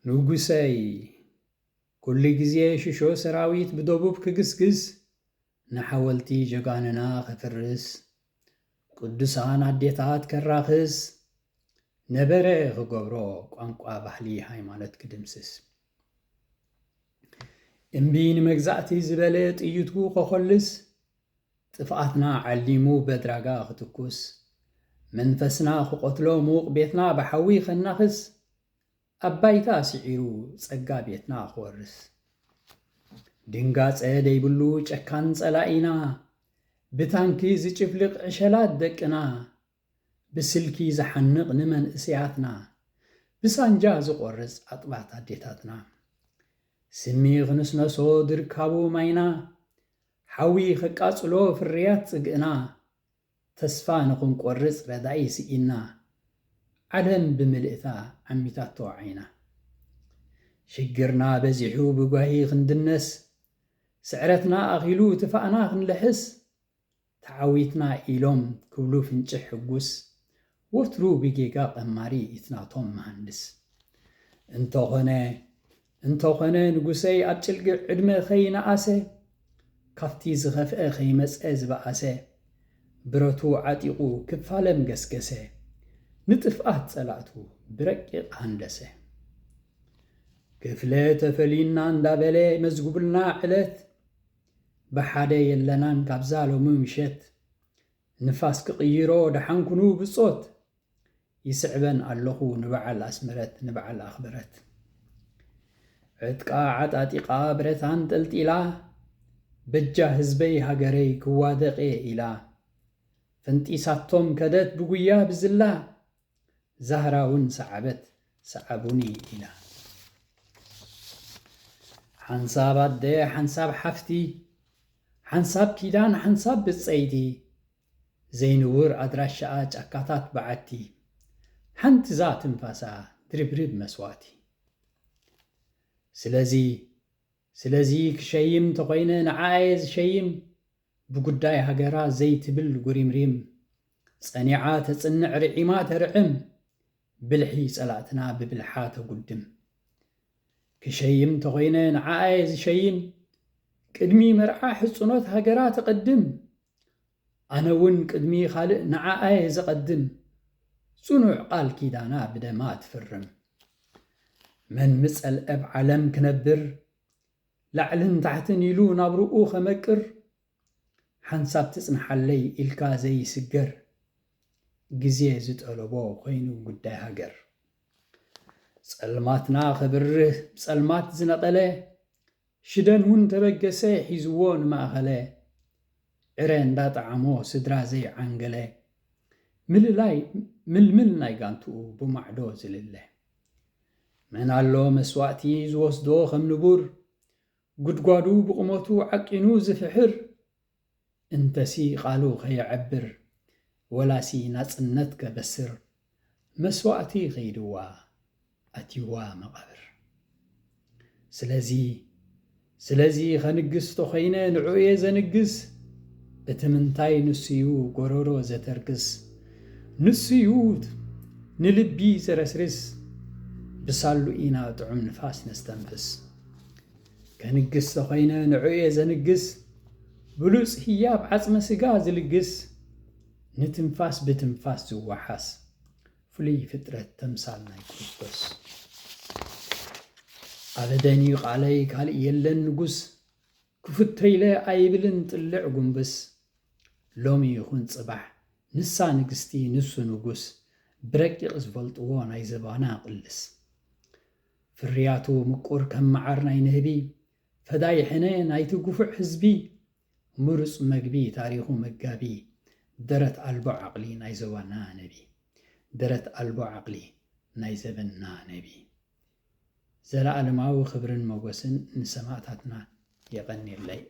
ንጉሰይ ኩሉ ግዜ ሽሾ ሰራዊት ብደቡብ ክግስግስ ንሓወልቲ ጀጋንና ኸፍርስ ቅዱሳን ኣዴታት ከራኽስ ነበረ ክገብሮ ቋንቋ ባህሊ ሃይማኖት ክድምስስ እምቢ ንመግዛእቲ ዝበለ ጥይቱ ከኸልስ ጥፍኣትና ዓሊሙ በድራጋ ክትኩስ መንፈስና ክቆትሎ ሙቕ ቤትና ብሓዊ ኸናኽስ ኣባይታ ስዒሩ ጸጋ ቤትና ክወርስ ድንጋጸ ደይብሉ ጨካን ጸላኢና ብታንኪ ዝጭፍልቕ ዕሸላት ደቅና ብስልኪ ዝሓንቕ ንመንእስያትና ብሳንጃ ዝቖርጽ ኣጥባት ኣዴታትና ስሚ ኽንስነሶ ድርካቡ ማይና ሓዊ ኸቃጽሎ ፍርያት ጽግእና ተስፋ ንኽንቈርጽ ረዳኢ ስኢና ዓለም ብምልእታ ዓሚታቶ ዓይና ሽግርና በዚሑ ብጓሂ ኽንድነስ ስዕረትና ኣኺሉ ትፋእና ኽንልሕስ ተዓዊትና ኢሎም ክብሉ ፍንጭሕ ሕጉስ ወትሩ ብጌጋ ቐማሪ ኢትናቶም መሃንድስ እንተኾነ ንጉሰይ ኣብ ጭልግዕ ዕድመ ኸይነኣሰ ካፍቲ ዝኸፍአ ኸይመጽአ ዝበኣሰ ብረቱ ዓጢቑ ክፋለም ገስገሰ ንጥፍኣት ጸላእቱ ብረቂቕ ሃንደሰ ክፍለ ተፈሊና እንዳበለ መዝጉብልና ዕለት ብሓደ የለናን ካብዛ ሎሚ ምሸት ንፋስ ክቕይሮ ደሓንኩኑ ብጾት ይስዕበን ኣለኹ ንበዓል ኣስመረት ንበዓል ኣኽበረት ዕጥቃ ዓጣጢቓ ብረታን ጠልጢላ በጃ ህዝበይ ሃገረይ ክዋደቐ ኢላ ፈንጢሳቶም ከደት ብጉያ ብዝላ ዛህራውን ሰዓበት ሰዓቡኒ ኢላ ሓንሳብ ኣደ ሓንሳብ ሓፍቲ ሓንሳብ ኪዳን ሓንሳብ ብጸይቲ ዘይንውር ኣድራሻኣ ጫካታት በዓቲ ሓንቲ ዛ ትንፋሳ ድርብርብ መስዋእቲ ስለዚ ክሸይም ተኾይነ ንዓየ ዝሸይም ብጉዳይ ሃገራ ዘይትብል ጉሪምሪም ጸኒዓ ተጽንዕ ርዒማ ተርዕም ብልሒ ጸላእትና ብብልሓ ተጉድም ክሸይም ተኾይነ ንዓየ ዝሸይም ቅድሚ መርዓ ሕጹኖት ሃገራ ተቐድም ኣነውን ቅድሚ ኻልእ ንዓየ ዘቐድም ጽኑዕ ቓል ኪዳና ብደማ ትፍርም መን ምጸልአብ ዓለም ክነብር ላዕልን ታሕትን ኢሉ ናብርኡ ኸመቅር ሓንሳብ ትጽንሓለይ ኢልካ ዘይስገር ግዜ ዝጠለቦ ኾይኑ ጉዳይ ሃገር ጸልማትና ኽብርህ ጸልማት ዝነቐለ ሽደንውን ተበገሰ ሒዝዎ ንማእኸለ ዕረ እንዳጣዓሞ ስድራ ዘይዓንገለ ምልምል ናይ ጋንትኡ ብማዕዶ ዝልለ መን ኣሎ መስዋእቲ ዝወስዶ ኸም ንቡር ጉድጓዱ ብቑመቱ ዓቂኑ ዝፍሕር እንተሲ ቓሉ ኸየዐብር ወላሲ ናጽነት ከበስር መስዋእቲ ኸይድዋ ኣትይዋ መቓብር ስለዚ ኸንግስ ተኾይነ ንዑየ ዘንግስ እቲ ምንታይ ንስዩ ጐረሮ ዘተርክስ ንስዩ ንልቢ ዘረስርስ ብሳሉ ኢና ጥዑም ንፋስ ነስተንፍስ ከንግስ ተኾይነ ንዑየ ዘንግስ ብሉፅ ህያብ ዓጽመ ሥጋ ዝልግስ ንትንፋስ ብትንፋስ ዝወሓስ ፍሉይ ፍጥረት ተምሳል ናይ ክርስቶስ ኣበደኒ ቓለይ ካልእ የለን ንጉስ ክፍተይለ ኣይብልን ጥልዕ ጉንብስ ሎሚ ይኹን ጽባሕ ንሳ ንግስቲ ንሱ ንጉስ ብረቂቕ ዝፈልጥዎ ናይ ዘባና ቕልስ ፍርያቱ ምቁር ከም መዓር ናይ ንህቢ ፈዳይ ሕነ ናይቲ ጉፉዕ ህዝቢ ምሩፅ መግቢ ታሪኹ መጋቢ ደረት ኣልቦ ዓቕሊ ናይ ዘባና ነቢ ደረት ኣልቦ ዓቕሊ ናይ ዘበና ነቢ ዘለዓለማዊ ክብርን መጎስን ንሰማዕታትና የቐኒለይ